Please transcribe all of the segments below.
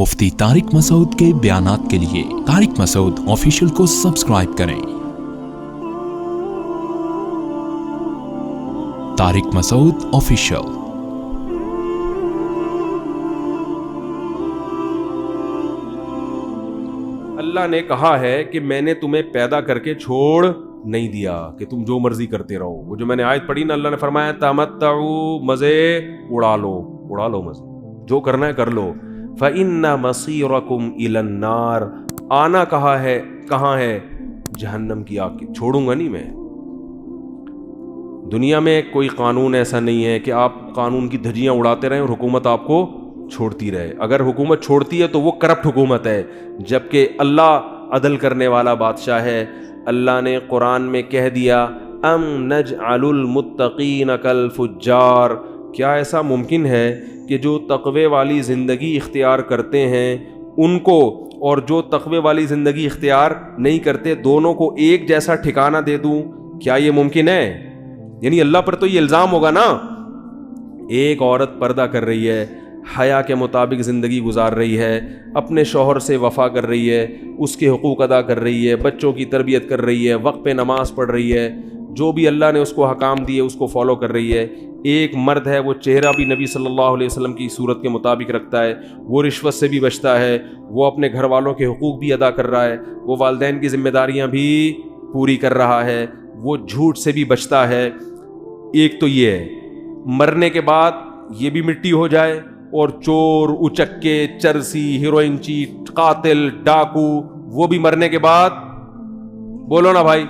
مفتی طارق مسعود کے بیانات کے لیے طارق مسعود آفیشیل کو سبسکرائب کریں۔ طارق مسعود آفیشیل۔ اللہ نے کہا ہے کہ میں نے تمہیں پیدا کر کے چھوڑ نہیں دیا کہ تم جو مرضی کرتے رہو۔ وہ جو میں نے آیت پڑھی نا، اللہ نے فرمایا تمتعوا، مزے اڑا لو مزے، جو کرنا ہے کر لو۔ فَإِنَّ مَصِيرَكُمْ إِلَى النَّارِ، آنا کہاں ہے؟ جہنم کی آگ کی۔ چھوڑوں گا نہیں میں۔ دنیا میں کوئی قانون ایسا نہیں ہے کہ آپ قانون کی دھجیاں اڑاتے رہیں اور حکومت آپ کو چھوڑتی رہے۔ اگر حکومت چھوڑتی ہے تو وہ کرپٹ حکومت ہے، جبکہ اللہ عدل کرنے والا بادشاہ ہے۔ اللہ نے قرآن میں کہہ دیا ام نجعل المتقین کالفجار، کیا ایسا ممکن ہے کہ جو تقوی والی زندگی اختیار کرتے ہیں ان کو اور جو تقوی والی زندگی اختیار نہیں کرتے دونوں کو ایک جیسا ٹھکانہ دے دوں؟ کیا یہ ممکن ہے؟ یعنی اللہ پر تو یہ الزام ہوگا نا، ایک عورت پردہ کر رہی ہے، حیا کے مطابق زندگی گزار رہی ہے، اپنے شوہر سے وفا کر رہی ہے، اس کے حقوق ادا کر رہی ہے، بچوں کی تربیت کر رہی ہے، وقت پہ نماز پڑھ رہی ہے، جو بھی اللہ نے اس کو حکام دیے اس کو فالو کر رہی ہے۔ ایک مرد ہے، وہ چہرہ بھی نبی صلی اللہ علیہ وسلم کی صورت کے مطابق رکھتا ہے، وہ رشوت سے بھی بچتا ہے، وہ اپنے گھر والوں کے حقوق بھی ادا کر رہا ہے، وہ والدین کی ذمہ داریاں بھی پوری کر رہا ہے، وہ جھوٹ سے بھی بچتا ہے۔ ایک تو یہ ہے، مرنے کے بعد یہ بھی مٹی ہو جائے اور چور، اچکے، چرسی، ہیروئن چیٹ، قاتل، ڈاکو وہ بھی مرنے کے بعد، بولو نا بھائی،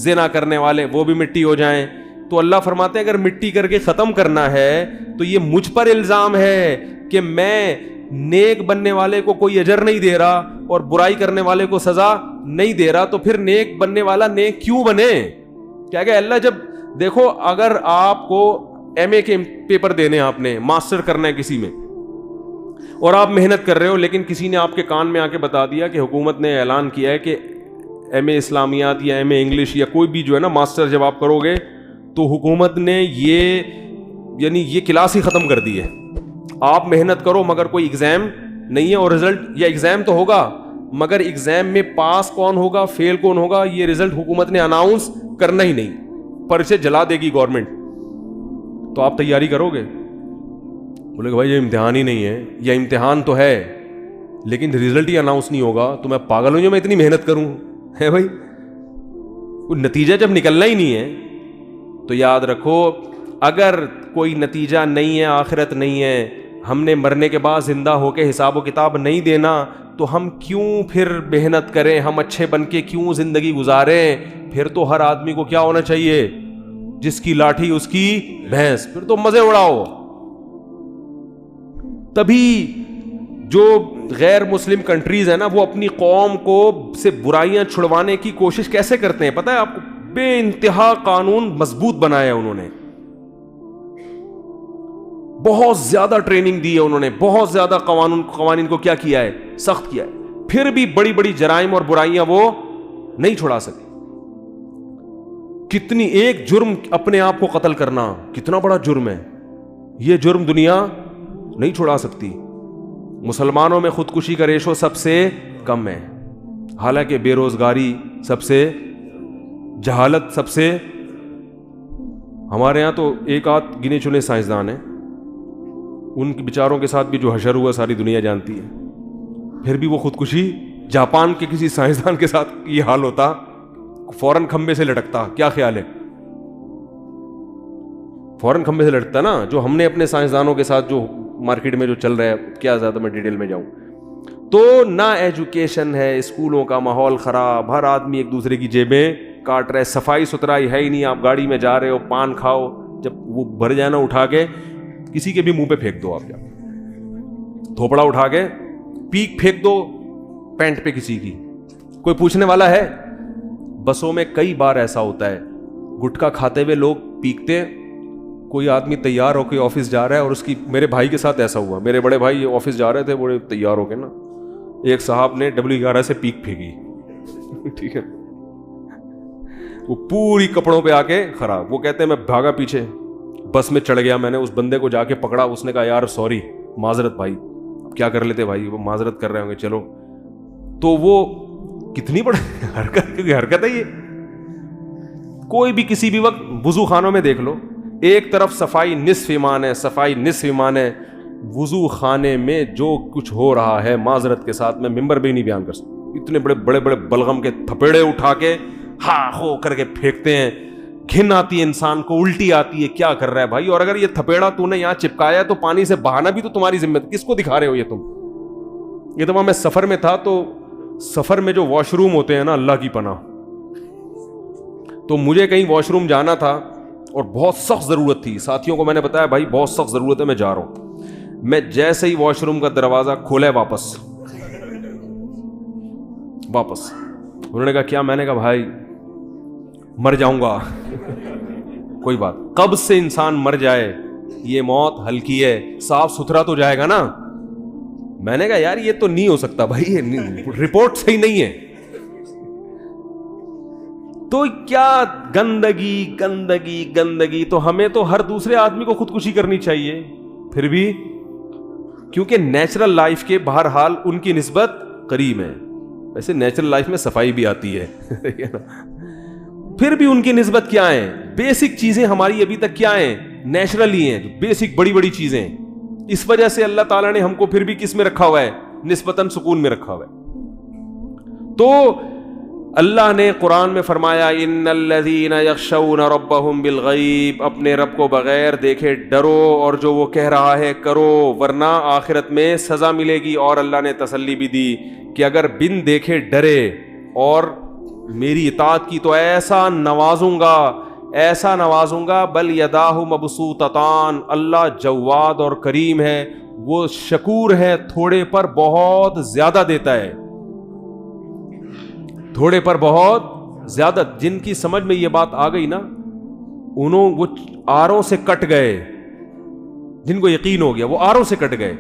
زنا کرنے والے وہ بھی مٹی ہو جائیں۔ تو اللہ فرماتے ہیں اگر مٹی کر کے ختم کرنا ہے تو یہ مجھ پر الزام ہے کہ میں نیک بننے والے کو کوئی اجر نہیں دے رہا اور برائی کرنے والے کو سزا نہیں دے رہا، تو پھر نیک بننے والا نیک کیوں بنے؟ کیا کہ اللہ جب دیکھو، اگر آپ کو ایم اے کے پیپر دینے، آپ نے ماسٹر کرنا ہے کسی میں اور آپ محنت کر رہے ہو، لیکن کسی نے آپ کے کان میں آ کے بتا دیا کہ حکومت نے اعلان کیا ہے کہ ایم اے اسلامیات یا ایم اے انگلش یا کوئی بھی جو ہے نا ماسٹر جب آپ کرو گے تو حکومت نے یہ کلاس ہی ختم کر دی ہے، آپ محنت کرو مگر کوئی ایگزام نہیں ہے اور رزلٹ، یا ایگزام تو ہوگا مگر ایگزام میں پاس کون ہوگا فیل کون ہوگا یہ رزلٹ حکومت نے اناؤنس کرنا ہی نہیں، پرچے جلا دے گی گورنمنٹ۔ تو آپ تیاری کرو گے؟ بولے کہ بھائی یہ امتحان ہی نہیں ہے، یا امتحان تو ہے لیکن رزلٹ ہی اناؤنس نہیں ہوگا، تو میں پاگل ہوں جو میں اتنی محنت کروں؟ ہے بھائی، کوئی نتیجہ جب نکلنا ہی نہیں ہے تو یاد رکھو، اگر کوئی نتیجہ نہیں ہے، آخرت نہیں ہے، ہم نے مرنے کے بعد زندہ ہو کے حساب و کتاب نہیں دینا، تو ہم کیوں پھر محنت کریں؟ ہم اچھے بن کے کیوں زندگی گزاریں؟ پھر تو ہر آدمی کو کیا ہونا چاہیے؟ جس کی لاٹھی اس کی بھینس، پھر تو مزے اڑاؤ۔ تبھی جو غیر مسلم کنٹریز ہیں نا، وہ اپنی قوم کو سے برائیاں چھڑوانے کی کوشش کیسے کرتے ہیں پتہ ہے آپ کو؟ بے انتہا قانون مضبوط بنایا انہوں نے، بہت زیادہ ٹریننگ دی ہے انہوں نے، بہت زیادہ قوانین کو کیا کیا ہے؟ سخت کیا ہے، پھر بھی بڑی بڑی جرائم اور برائیاں وہ نہیں چھڑا سکے۔ کتنی ایک جرم اپنے آپ کو قتل کرنا کتنا بڑا جرم ہے، یہ جرم دنیا نہیں چھڑا سکتی۔ مسلمانوں میں خودکشی کا ریشو سب سے کم ہے، حالانکہ بے روزگاری سب سے، جہالت سب سے، ہمارے ہاں تو ایک آدھ گنے چنے سائنسدان ہیں، ان کے بیچاروں کے ساتھ بھی جو حشر ہوا ساری دنیا جانتی ہے، پھر بھی وہ خودکشی، جاپان کے کسی سائنسدان کے ساتھ یہ حال ہوتا فوراً کھمبے سے لٹکتا، کیا خیال ہے؟ فوراً کھمبے سے لٹکتا نا، جو ہم نے اپنے سائنسدانوں کے ساتھ جو مارکیٹ میں جو چل رہا ہے، کیا زیادہ میں ڈیٹیل میں جاؤں تو نہ ایجوکیشن ہے، اسکولوں کا ماحول خراب، ہر آدمی ایک دوسرے کی جیبیں کاٹ رہا ہے، صفائی ستھرائی ہے ہی نہیں، آپ گاڑی میں جا رہے ہو پان کھاؤ، جب وہ بھر جائے نا اٹھا کے کسی کے بھی منہ پہ پھینک دو، آپ کیا تھوپڑا اٹھا کے پیک پھینک دو پینٹ پہ کسی کی، کوئی پوچھنے والا ہے؟ بسوں میں کئی بار ایسا ہوتا ہے، گٹکا کھاتے ہوئے لوگ پیکتے، کوئی آدمی تیار ہو کے آفس جا رہا ہے اور اس کی، میرے بھائی کے ساتھ ایسا ہوا، میرے بڑے بھائی آفس جا رہے تھے، بڑے تیار ہو کے نا، ایک صاحب نے W11 سے پیک پھینکی، ٹھیک ہے، وہ پوری کپڑوں پہ آ کے خراب، وہ کہتے ہیں میں بھاگا پیچھے، بس میں چڑھ گیا، میں نے اس بندے کو جا کے پکڑا، اس نے کہا یار سوری، معذرت بھائی، کیا کر لیتے بھائی, وہ معذرت کر رہے ہوں گے چلو. تو وہ کتنی بڑی حرکت ہے یہ. کوئی بھی کسی بھی وقت وضو خانوں میں دیکھ لو, ایک طرف صفائی نصف ایمان ہے, صفائی نصف ایمان ہے. وضو خانے میں جو کچھ ہو رہا ہے معذرت کے ساتھ میں ممبر بھی نہیں بیان کر سکتا. اتنے بڑے بڑے بلغم کے تھپیڑے اٹھا کے ہاں ہو کر کے پھینکتے ہیں, گھن آتی ہے انسان کو, الٹی آتی ہے, کیا کر رہا ہے بھائی. اور اگر یہ تھپیڑا تو نے یہاں چپکایا تو پانی سے بہانا بھی تو تمہاری ذمہ, کس کو دکھا رہے ہو یہ تم. یہ تو میں سفر میں تھا, تو سفر میں جو واش روم ہوتے ہیں نا, اللہ کی پناہ, تو مجھے کہیں واش روم جانا تھا اور بہت سخت ضرورت تھی. ساتھیوں کو میں نے بتایا بھائی بہت سخت ضرورت ہے, میں جا رہا ہوں. میں جیسے ہی واش روم کا دروازہ کھولا واپس, انہوں نے کہا کیا؟ میں نے کہا بھائی مر جاؤں گا. کوئی بات, قبض سے انسان مر جائے یہ موت ہلکی ہے, صاف ستھرا تو جائے گا نا. میں نے کہا یار یہ تو نہیں ہو سکتا بھائی, یہ رپورٹ صحیح نہیں ہے. تو کیا گندگی گندگی گندگی. تو ہمیں تو ہر دوسرے آدمی کو خودکشی کرنی چاہیے پھر بھی, کیونکہ نیچرل لائف کے بہرحال ان کی نسبت قریب ہے. ویسے نیچرل لائف میں صفائی بھی آتی ہے پھر بھی ان کی نسبت کیا ہے؟ بیسک چیزیں ہماری ابھی تک کیا ہیں؟ نیچرل ہی ہیں, بیسک بڑی بڑی چیزیں. اس وجہ سے اللہ تعالیٰ نے ہم کو پھر بھی کس میں رکھا ہوا ہے؟ نسبتاً سکون میں رکھا ہوا ہے. تو اللہ نے قرآن میں فرمایا ان الذین یخشون ربہم بالغیب, اپنے رب کو بغیر دیکھے ڈرو, اور جو وہ کہہ رہا ہے کرو, ورنہ آخرت میں سزا ملے گی. اور اللہ نے تسلی بھی دی کہ اگر بن دیکھے ڈرے اور میری اطاعت کی تو ایسا نوازوں گا, بل یداہ مبسوطتان, اللہ جواد اور کریم ہے, وہ شکور ہے, تھوڑے پر بہت زیادہ دیتا ہے, تھوڑے پر بہت زیادہ. جن کی سمجھ میں یہ بات آ گئی نا, وہ آروں سے کٹ گئے, جن کو یقین ہو گیا وہ آروں سے کٹ گئے.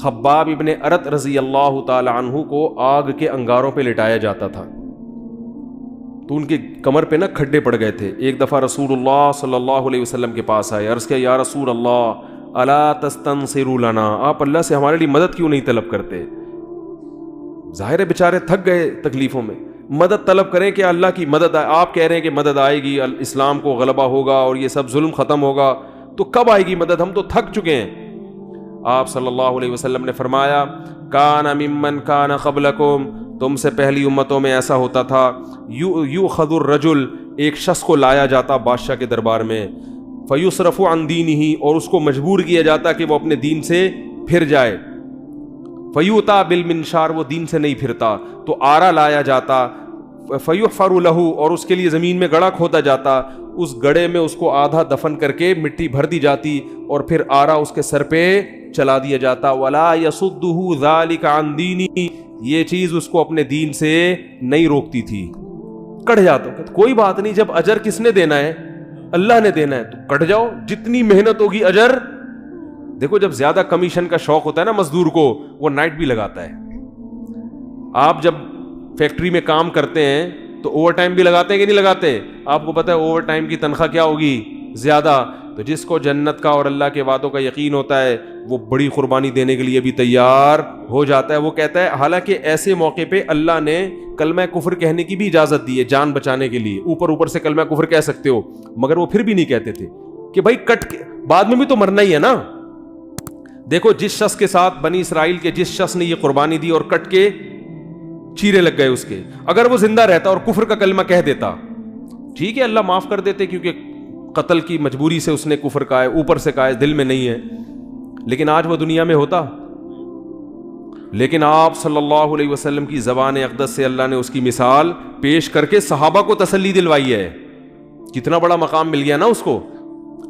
خباب ابن ارت رضی اللہ تعالی عنہ کو آگ کے انگاروں پہ لٹایا جاتا تھا, تو ان کے کمر پہ نا کھڈے پڑ گئے تھے. ایک دفعہ رسول اللہ صلی اللہ علیہ وسلم کے پاس آئے, عرض کیا یا رسول اللہ الا تستنصروا لنا, آپ اللہ سے ہمارے لیے مدد کیوں نہیں طلب کرتے؟ ظاہر ہے بیچارے تھک گئے تکلیفوں میں, مدد طلب کریں کہ اللہ کی مدد آئے. آپ کہہ رہے ہیں کہ مدد آئے گی, اسلام کو غلبہ ہوگا اور یہ سب ظلم ختم ہوگا, تو کب آئے گی مدد؟ ہم تو تھک چکے ہیں. آپ صلی اللہ علیہ وسلم نے فرمایا کان ممن کان قبلکم, تم سے پہلی امتوں میں ایسا ہوتا تھا, یؤخذ الرجل, ایک شخص کو لایا جاتا بادشاہ کے دربار میں, فیصرف عن دینہ, اور اس کو مجبور کیا جاتا کہ وہ اپنے دین سے پھر جائے, فیؤتی بالمنشار, وہ دین سے نہیں پھرتا, تو آرا لایا جاتا, فیحفر لہ, اور اس کے لیے زمین میں گڑھا کھودا جاتا, اس گڑھے میں اس کو آدھا دفن کر کے مٹی بھر دی جاتی, اور پھر آرا اس کے سر پہ چلا دیا جاتا. ولا یصدہ ذلک عن دینہ, یہ چیز اس کو اپنے دین سے نہیں روکتی تھی. کٹ جاتا, کوئی بات نہیں, جب اجر کس نے دینا ہے؟ اللہ نے دینا ہے, تو کٹ جاؤ, جتنی محنت ہوگی اجر. دیکھو جب زیادہ کمیشن کا شوق ہوتا ہے نا مزدور کو, وہ نائٹ بھی لگاتا ہے. آپ جب فیکٹری میں کام کرتے ہیں تو اوور ٹائم بھی لگاتے ہیں کہ نہیں لگاتے؟ آپ کو پتہ ہے اوور ٹائم کی تنخواہ کیا ہوگی؟ زیادہ. تو جس کو جنت کا اور اللہ کے وعدوں کا یقین ہوتا ہے وہ بڑی قربانی دینے کے لیے بھی تیار ہو جاتا ہے. وہ کہتا ہے, حالانکہ ایسے موقع پہ اللہ نے کلمہ کفر کہنے کی بھی اجازت دی ہے جان بچانے کے لیے, اوپر سے کلمہ کفر کہہ سکتے ہو, مگر وہ پھر بھی نہیں کہتے تھے کہ بھائی کٹ کے بعد میں بھی تو مرنا ہی ہے نا. دیکھو جس شخص کے ساتھ بنی اسرائیل کے جس شخص نے یہ قربانی دی اور کٹ کے چیرے لگ گئے اس کے, اگر وہ زندہ رہتا اور کفر کا کلمہ کہہ دیتا, ٹھیک ہے اللہ معاف کر دیتے, کیونکہ قتل کی مجبوری سے اس نے کفر کہا ہے, اوپر سے کہا ہے, دل میں نہیں ہے, لیکن آج وہ دنیا میں ہوتا. لیکن آپ صلی اللہ علیہ وسلم کی زبان اقدس سے اللہ نے اس کی مثال پیش کر کے صحابہ کو تسلی دلوائی ہے. کتنا بڑا مقام مل گیا نا اس کو.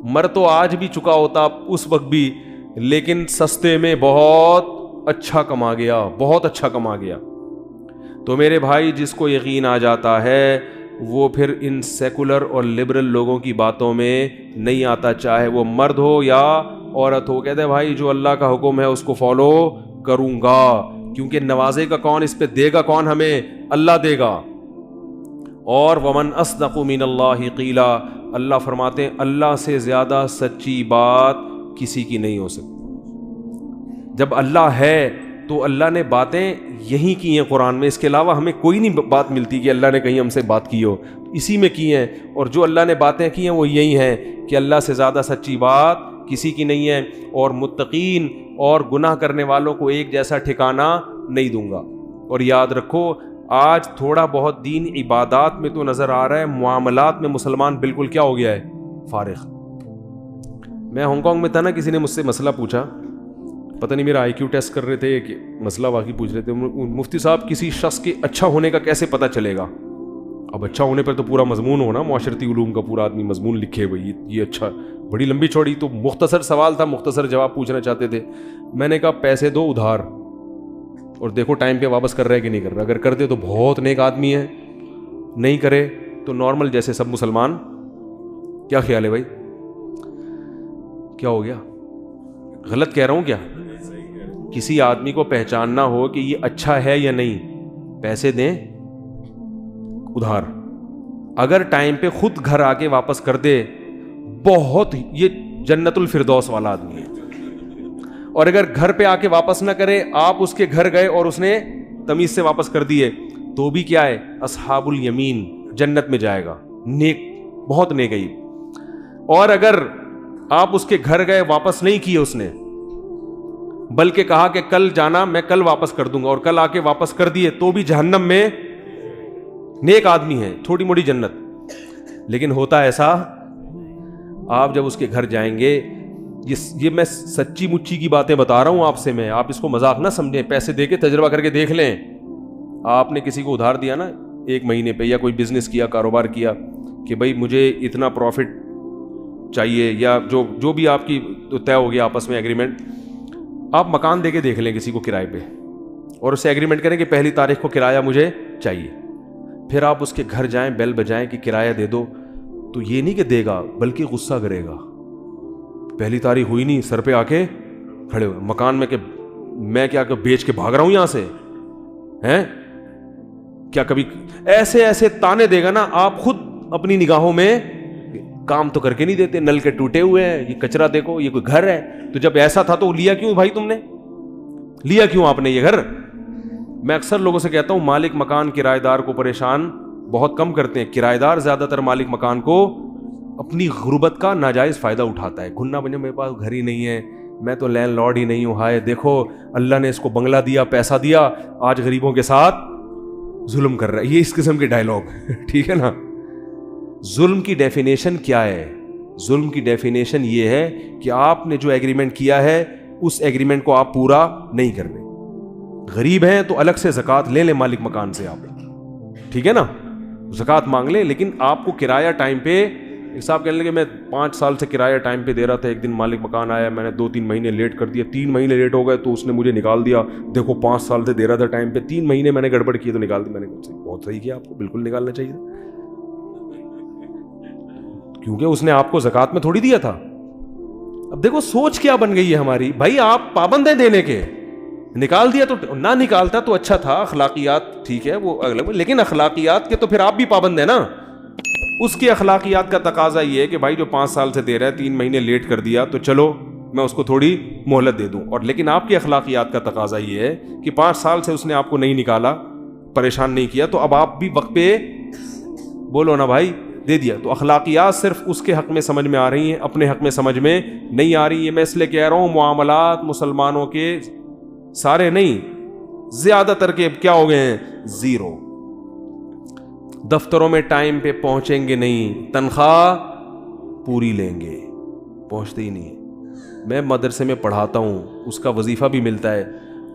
مر تو آج بھی چکا ہوتا اس وقت بھی, لیکن سستے میں بہت اچھا کما گیا, بہت اچھا کما گیا. تو میرے بھائی جس کو یقین آ جاتا ہے وہ پھر ان سیکولر اور لبرل لوگوں کی باتوں میں نہیں آتا, چاہے وہ مرد ہو یا عورت ہو. کہتے ہیں بھائی جو اللہ کا حکم ہے اس کو فالو کروں گا, کیونکہ نوازے گا کون, اس پہ دے گا کون ہمیں؟ اللہ دے گا. اور ومن اصدق من اللہ قیلا, اللہ فرماتے ہیں اللہ سے زیادہ سچی بات کسی کی نہیں ہو سکتی. جب اللہ ہے تو اللہ نے باتیں یہی کی ہیں قرآن میں, اس کے علاوہ ہمیں کوئی نہیں بات ملتی کہ اللہ نے کہیں ہم سے بات کی ہو, اسی میں کی ہیں. اور جو اللہ نے باتیں کی ہیں وہ یہی ہیں کہ اللہ سے زیادہ سچی بات کسی کی نہیں ہے, اور متقین اور گناہ کرنے والوں کو ایک جیسا ٹھکانہ نہیں دوں گا. اور یاد رکھو آج تھوڑا بہت دین عبادات میں تو نظر آ رہا ہے, معاملات میں مسلمان بالکل کیا ہو گیا ہے, فارغ. میں ہانگ کانگ میں تھا نا, کسی نے مجھ سے مسئلہ پوچھا, پتہ نہیں میرا آئی کیو ٹیسٹ کر رہے تھے کہ مسئلہ واقعی پوچھ رہے تھے, مفتی صاحب کسی شخص کے اچھا ہونے کا کیسے پتہ چلے گا؟ اب اچھا ہونے پر تو پورا مضمون ہونا, معاشرتی علوم کا پورا آدمی مضمون لکھے ہوئی, یہ اچھا, بڑی لمبی چوڑی. تو مختصر سوال تھا, مختصر جواب پوچھنا چاہتے تھے. میں نے کہا پیسے دو ادھار اور دیکھو ٹائم پہ واپس کر رہا ہے کہ نہیں کر رہا. اگر کر دے تو بہت نیک آدمی ہے, نہیں کرے تو نارمل جیسے سب مسلمان. کیا خیال ہے بھائی؟ کیا ہو گیا؟ غلط کہہ رہا ہوں کیا؟ کسی آدمی کو پہچاننا ہو کہ یہ اچھا ہے یا نہیں, پیسے دیں ادھار. اگر ٹائم پہ خود گھر آ کے واپس کر دے, بہت یہ جنت الفردوس والا آدمی ہے. اور اگر گھر پہ آ کے واپس نہ کرے, آپ اس کے گھر گئے اور اس نے تمیز سے واپس کر دیے, تو بھی کیا ہے, اصحاب الیمین, جنت میں جائے گا, نیک, بہت نیک ہے. اور اگر آپ اس کے گھر گئے, واپس نہیں کیے اس نے, بلکہ کہا کہ کل جانا, میں کل واپس کر دوں گا, اور کل آ کے واپس کر دیے, تو بھی جہنم میں نیک آدمی ہے, تھوڑی موڑی جنت. لیکن ہوتا ایسا, آپ جب اس کے گھر جائیں گے, یہ میں سچی مچی کی باتیں بتا رہا ہوں آپ سے, میں, آپ اس کو مذاق نہ سمجھیں, پیسے دے کے تجربہ کر کے دیکھ لیں. آپ نے کسی کو ادھار دیا نا 1 مہینے پہ, یا کوئی بزنس کیا, کاروبار کیا کہ بھائی مجھے اتنا پروفٹ چاہیے, یا جو بھی آپ کی طے ہو گیا آپس میں ایگریمنٹ, آپ مکان دے کے دیکھ لیں کسی کو کرائے پہ, اور اس سے ایگریمنٹ کریں کہ پہلی تاریخ کو کرایہ مجھے چاہیے. پھر آپ اس کے گھر جائیں, بیل بجائیں کہ کرایہ دے دو, تو یہ نہیں کہ دے گا, بلکہ غصہ کرے گا. پہلی تاریخ ہوئی نہیں, سر پہ آ کے کھڑے ہوئے مکان میں, کہ میں کیا بیچ کے بھاگ رہا ہوں یہاں سے, ہیں کیا؟ کبھی ایسے ایسے تانے دے گا نا, آپ خود اپنی نگاہوں میں کام تو کر کے نہیں دیتے, نل کے ٹوٹے ہوئے ہیں, یہ کچرا دیکھو, یہ کوئی گھر ہے. تو جب ایسا تھا تو لیا کیوں بھائی, تم نے لیا کیوں آپ نے یہ گھر؟ میں اکثر لوگوں سے کہتا ہوں, مالک مکان کرایہ دار کو پریشان بہت کم کرتے ہیں. کرایہ دار زیادہ تر مالک مکان کو اپنی غربت کا ناجائز فائدہ اٹھاتا ہے. گھننا بنے, میرے پاس گھر ہی نہیں ہے, میں تو لینڈ لارڈ ہی نہیں ہوں, ہائے دیکھو اللہ نے اس کو بنگلہ دیا, پیسہ دیا, آج غریبوں کے ساتھ ظلم کر رہا ہے. یہ اس قسم کے ڈائلاگ, ٹھیک ہے نا. ظلم کی ڈیفینیشن کیا ہے؟ ظلم کی ڈیفینیشن یہ ہے کہ آپ نے جو ایگریمنٹ کیا ہے اس ایگریمنٹ کو آپ پورا نہیں کر رہے. غریب ہیں تو الگ سے زکوٰۃ لے لیں مالک مکان سے آپ, ٹھیک ہے نا, زکوٰۃ مانگ لیں, لیکن آپ کو کرایہ ٹائم پہ. ایک صاحب کہنے لگے میں 5 سال سے کرایہ ٹائم پہ دے رہا تھا, ایک دن مالک مکان آیا, میں نے 2-3 مہینے لیٹ کر دیا, 3 مہینے لیٹ ہو گئے تو اس نے مجھے نکال دیا. دیکھو 5 سال سے دے رہا تھا ٹائم پہ, 3 مہینے میں نے گڑبڑ کی تو نکال دی. میں نے کہا بہت صحیح کیا, آپ کو بالکل نکالنا چاہیے, کیونکہ اس نے آپ کو زکوٰۃ میں تھوڑی دیا تھا. اب دیکھو سوچ کیا بن گئی ہے ہماری, بھائی آپ پابند ہیں دینے کے, نکال دیا تو نہ نکالتا تو اچھا تھا. اخلاقیات ٹھیک ہے وہ اگلا, لیکن اخلاقیات کے تو پھر آپ بھی پابند ہیں نا. اس کی اخلاقیات کا تقاضا یہ ہے کہ بھائی جو 5 سال سے دے رہا ہے, 3 مہینے لیٹ کر دیا تو چلو میں اس کو تھوڑی مہلت دے دوں. اور لیکن آپ کی اخلاقیات کا تقاضا یہ ہے کہ 5 سال سے اس نے آپ کو نہیں نکالا, پریشان نہیں کیا, تو اب آپ بھی وقت پہ بولو نا بھائی دے دیا. تو اخلاقیات صرف اس کے حق میں سمجھ میں آ رہی ہیں, اپنے حق میں سمجھ میں نہیں آ رہی ہیں. میں اس لیے کہہ رہا ہوں معاملات مسلمانوں کے سارے نہیں, زیادہ تر کے کیا ہو گئے ہیں, زیرو. دفتروں میں ٹائم پہ پہنچیں گے نہیں, تنخواہ پوری لیں گے, پہنچتے ہی نہیں. میں مدرسے میں پڑھاتا ہوں, اس کا وظیفہ بھی ملتا ہے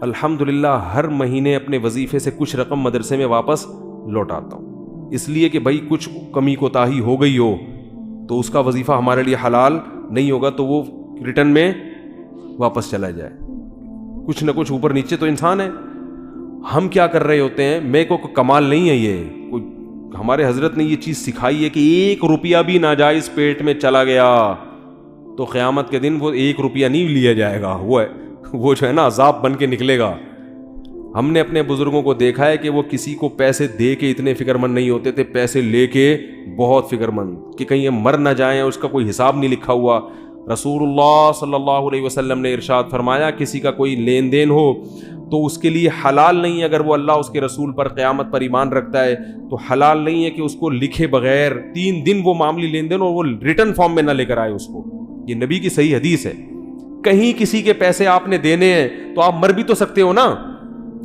الحمدللہ. ہر مہینے اپنے وظیفے سے کچھ رقم مدرسے میں واپس لوٹاتا ہوں, اس لیے کہ بھائی کچھ کمی کوتاہی ہو گئی ہو تو اس کا وظیفہ ہمارے لیے حلال نہیں ہوگا, تو وہ ریٹرن میں واپس چلا جائے. کچھ نہ کچھ اوپر نیچے تو انسان ہے. ہم کیا کر رہے ہوتے ہیں, میں کو کمال نہیں ہے یہ کوئی, ہمارے حضرت نے یہ چیز سکھائی ہے کہ 1 روپیہ بھی ناجائز پیٹ میں چلا گیا تو قیامت کے دن وہ 1 روپیہ نہیں لیا جائے گا, وہ جو ہے نا عذاب بن کے نکلے گا. ہم نے اپنے بزرگوں کو دیکھا ہے کہ وہ کسی کو پیسے دے کے اتنے فکر مند نہیں ہوتے تھے, پیسے لے کے بہت فکر مند, کہ کہیں یہ مر نہ جائیں, اس کا کوئی حساب نہیں لکھا ہوا. رسول اللہ صلی اللہ علیہ وسلم نے ارشاد فرمایا کسی کا کوئی لین دین ہو تو اس کے لیے حلال نہیں ہے، اگر وہ اللہ اس کے رسول پر قیامت پر ایمان رکھتا ہے تو حلال نہیں ہے کہ اس کو لکھے بغیر 3 دن وہ معاملی لین دین اور وہ ریٹن فارم میں نہ لے کر آئے اس کو. یہ نبی کی صحیح حدیث ہے. کہیں کسی کے پیسے آپ نے دینے ہیں تو آپ مر بھی تو سکتے ہو نا.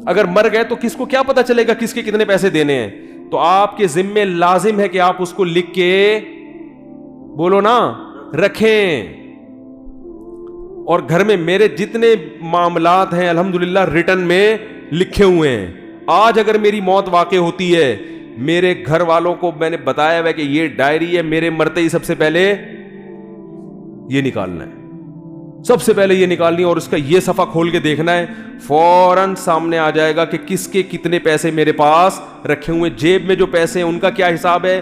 اگر مر گئے تو کس کو کیا پتا چلے گا کس کے کتنے پیسے دینے ہیں؟ تو آپ کے ذمے لازم ہے کہ آپ اس کو لکھ کے بولو نا رکھیں. اور گھر میں میرے جتنے معاملات ہیں الحمدللہ ریٹن میں لکھے ہوئے ہیں. آج اگر میری موت واقع ہوتی ہے میرے گھر والوں کو میں نے بتایا ہوا کہ یہ ڈائری ہے، میرے مرتے ہی سب سے پہلے یہ نکالنا ہے، سب سے پہلے یہ نکالنی ہے اور اس کا یہ صفحہ کھول کے دیکھنا ہے. فوراً سامنے آ جائے گا کہ کس کے کتنے پیسے میرے پاس رکھے ہوئے. جیب میں جو پیسے ہیں ان کا کیا حساب ہے،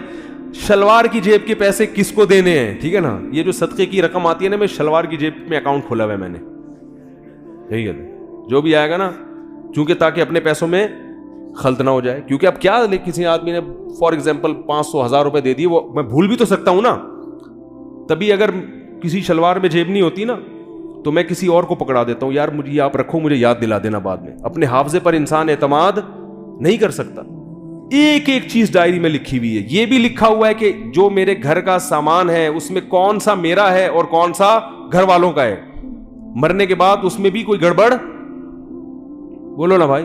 شلوار کی جیب کے پیسے کس کو دینے ہیں. ٹھیک ہے نا، یہ جو صدقے کی رقم آتی ہے نا، میں شلوار کی جیب میں اکاؤنٹ کھولا ہوا ہے میں نے. یہی ہے جو بھی آئے گا نا، چونکہ تاکہ اپنے پیسوں میں خلط نہ ہو جائے. کیونکہ اب کیا کسی آدمی نے فار ایگزامپل 500-1000 روپے دے دیے، وہ میں بھول بھی تو سکتا ہوں نا. تبھی اگر کسی شلوار میں جیب نہیں ہوتی نا تو میں کسی اور کو پکڑا دیتا ہوں، یار مجھے یہ آپ رکھو، مجھے یاد دلا دینا بعد میں. اپنے حافظے پر انسان اعتماد نہیں کر سکتا. ایک ایک چیز ڈائری میں لکھی ہوئی ہے. یہ بھی لکھا ہوا ہے کہ جو میرے گھر کا سامان ہے اس میں کون سا میرا ہے اور کون سا گھر والوں کا ہے. مرنے کے بعد اس میں بھی کوئی گڑبڑ بولو نا بھائی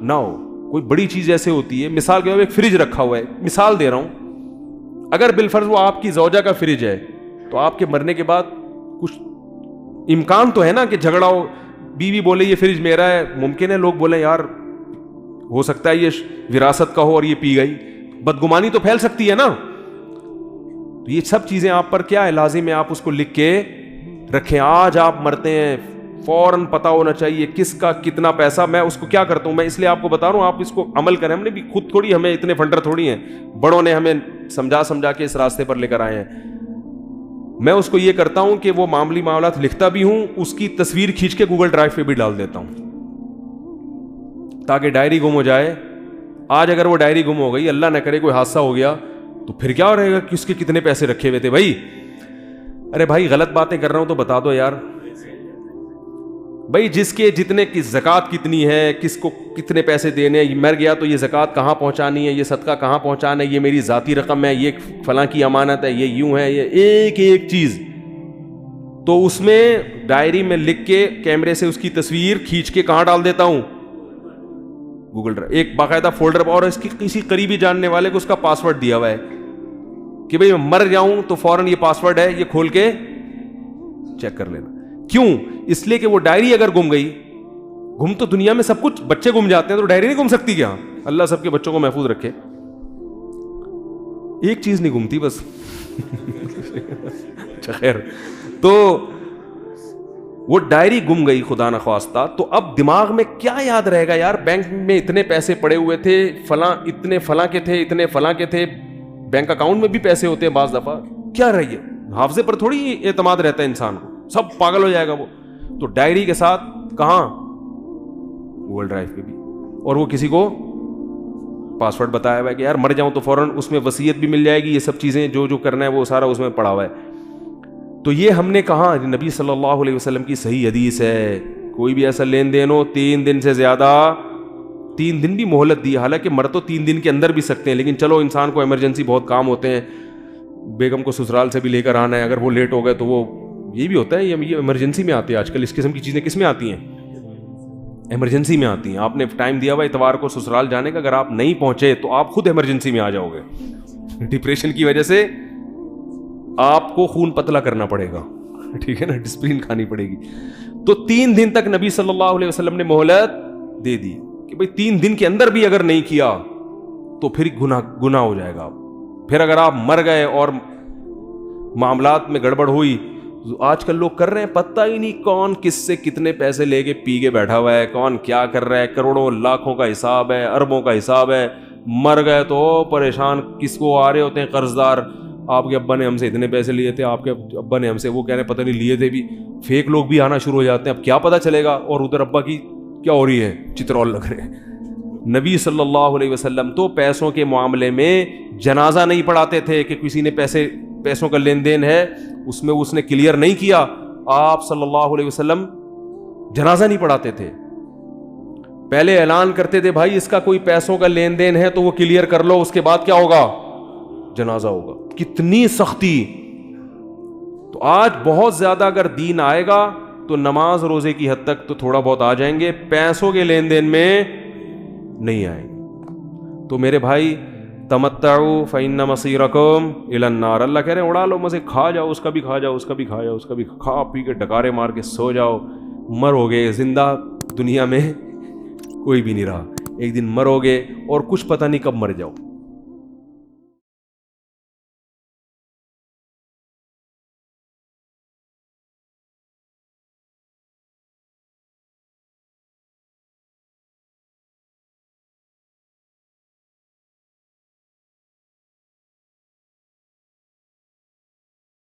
نہ ہو. کوئی بڑی چیز ایسے ہوتی ہے، مثال کے طور پہ ایک فریج رکھا ہوا ہے، مثال دے رہا ہوں، اگر بالفرض وہ آپ کی زوجہ کا فریج ہے تو آپ کے مرنے کے بعد کچھ امکان تو ہے نا کہ جھگڑا ہو، بیوی بولے یہ فریج میرا ہے، ممکن ہے لوگ بولیں یار ہو سکتا ہے یہ وراثت کا ہو اور یہ پی گئی، بدگمانی تو پھیل سکتی ہے نا. تو یہ سب چیزیں آپ پر کیا ہے، لازم ہے آپ اس کو لکھ کے رکھیں. آج آپ مرتے ہیں فوراً پتا ہونا چاہیے کس کا کتنا پیسہ. میں اس کو کیا کرتا ہوں، میں اس لیے آپ کو بتا رہا ہوں، آپ اس کو عمل کریں. ہم نے بھی خود تھوڑی، ہمیں اتنے فنڈر تھوڑی ہیں، بڑوں نے ہمیں سمجھا کے اس راستے پر لے کر آئے ہیں. میں اس کو یہ کرتا ہوں کہ وہ معاملات لکھتا بھی ہوں، اس کی تصویر کھینچ کے گوگل ڈرائیو پہ بھی ڈال دیتا ہوں تاکہ ڈائری گم ہو جائے. آج اگر وہ ڈائری گم ہو گئی، اللہ نہ کرے کوئی حادثہ ہو گیا، تو پھر کیا رہے گا، کس کے کتنے پیسے رکھے ہوئے تھے بھائی. ارے بھائی غلط باتیں کر رہا ہوں تو بتا دو یار بھائی. جس کے جتنے کی زکوٰۃ کتنی ہے، کس کو کتنے پیسے دینے ہیں، مر گیا تو یہ زکوٰۃ کہاں پہنچانی ہے، یہ صدقہ کہاں پہنچانا ہے، یہ میری ذاتی رقم ہے، یہ فلاں کی امانت ہے، یہ یوں ہے، یہ ایک ایک چیز. تو اس میں ڈائری میں لکھ کے کیمرے سے اس کی تصویر کھینچ کے کہاں ڈال دیتا ہوں، گوگل ڈرائیو. ایک باقاعدہ فولڈر، اور اس کی کسی قریبی جاننے والے کو اس کا پاسورڈ دیا ہوا ہے کہ بھئی میں مر جاؤں تو فوراً یہ پاسورڈ ہے، یہ کھول کے چیک کر لینا. کیوں؟ اس لیے کہ وہ ڈائری اگر گم گئی، گم تو دنیا میں سب کچھ، بچے گم جاتے ہیں تو ڈائری نہیں گم سکتی کیا؟ اللہ سب کے بچوں کو محفوظ رکھے. ایک چیز نہیں گمتی بس. اچھا خیر، تو وہ ڈائری گم گئی خدا نخواستہ، تو اب دماغ میں کیا یاد رہے گا یار، بینک میں اتنے پیسے پڑے ہوئے تھے، فلاں اتنے فلاں کے تھے، اتنے فلاں کے تھے. بینک اکاؤنٹ میں بھی پیسے ہوتے ہیں بعض دفعہ، کیا رہی ہے، حافظے پر تھوڑی اعتماد رہتا ہے انسان کو، سب پاگل ہو جائے گا وہ. تو ڈائری کے ساتھ کہاں، گوگل ڈرائیو پہ بھی. اور وہ کسی کو پاسورڈ بتایا ہوا ہے کہ یار مر جاؤں تو فوراً اس میں وصیت بھی مل جائے گی، یہ سب چیزیں جو کرنا ہے وہ سارا اس میں پڑا ہوا ہے. تو یہ ہم نے کہا نبی صلی اللہ علیہ وسلم کی صحیح حدیث ہے، کوئی بھی ایسا لین دین ہو 3 دن سے زیادہ، 3 دن بھی مہلت دی. حالانکہ مر تو 3 دن کے اندر بھی سکتے ہیں، لیکن چلو انسان کو ایمرجنسی بہت کام ہوتے ہیں، بیگم کو سسرال سے بھی لے کر آنا ہے، اگر وہ لیٹ ہو گئے تو وہ یہ بھی ہوتا ہے، یہ ایمرجنسی میں آتی ہے. آج کل اس قسم کی چیزیں کس میں آتی ہیں، ایمرجنسی میں آتی ہیں. آپ نے ٹائم دیا ہوا اتوار کو سسرال جانے کا، اگر آپ نہیں پہنچے تو آپ خود ایمرجنسی میں آ جاؤ گے. ڈپریشن کی وجہ سے آپ کو خون پتلا کرنا پڑے گا، ٹھیک ہے نا، ڈسپلین کھانی پڑے گی. تو 3 دن تک نبی صلی اللہ علیہ وسلم نے مہلت دے دی کہ بھئی 3 دن کے اندر بھی اگر نہیں کیا تو پھر گناہ ہو جائے گا. پھر اگر آپ مر گئے اور معاملات میں گڑبڑ ہوئی، آج کل لوگ کر رہے ہیں پتہ ہی نہیں کون کس سے کتنے پیسے لے کے پی کے بیٹھا ہوا ہے، کون کیا کر رہا ہے، کروڑوں لاکھوں کا حساب ہے، اربوں کا حساب ہے. مر گئے تو پریشان، کس کو آ رہے ہوتے ہیں قرض دار، آپ کے ابا نے ہم سے اتنے پیسے لیے تھے، آپ کے ابا نے ہم سے، وہ کہہ رہے ہیں پتہ نہیں لیے تھے بھی. فیک لوگ بھی آنا شروع ہو جاتے ہیں، اب کیا پتہ چلے گا، اور ادھر ابا کی کیا ہو رہی ہے، چترول لگ رہے ہیں. نبی صلی اللہ علیہ وسلم تو پیسوں کے معاملے میں جنازہ نہیں پڑھاتے تھے کہ کسی نے پیسوں کا لین دین ہے اس میں اس نے کلیئر نہیں کیا آپ صلی اللہ علیہ وسلم جنازہ نہیں پڑھاتے تھے. پہلے اعلان کرتے تھے بھائی اس کا کوئی پیسوں کا لین دین ہے تو وہ کلیئر کر لو, اس کے بعد کیا ہوگا, جنازہ ہوگا. کتنی سختی. تو آج بہت زیادہ اگر دین آئے گا تو نماز روزے کی حد تک تو تھوڑا بہت آ جائیں گے, پیسوں کے لین دین میں نہیں آئیں گے. تو میرے بھائی تمتعوا فإن مصيركم إلى النار, اللہ کہہ رہے ہیں اڑا لو مزے, کھا جاؤ, اس کا بھی کھا جاؤ, اس کا بھی کھا جاؤ, اس کا بھی کھا پی کے ڈکارے مار کے سو جاؤ. مرو گے, زندہ دنیا میں کوئی بھی نہیں رہا, ایک دن مرو گے اور کچھ پتہ نہیں کب مر جاؤ.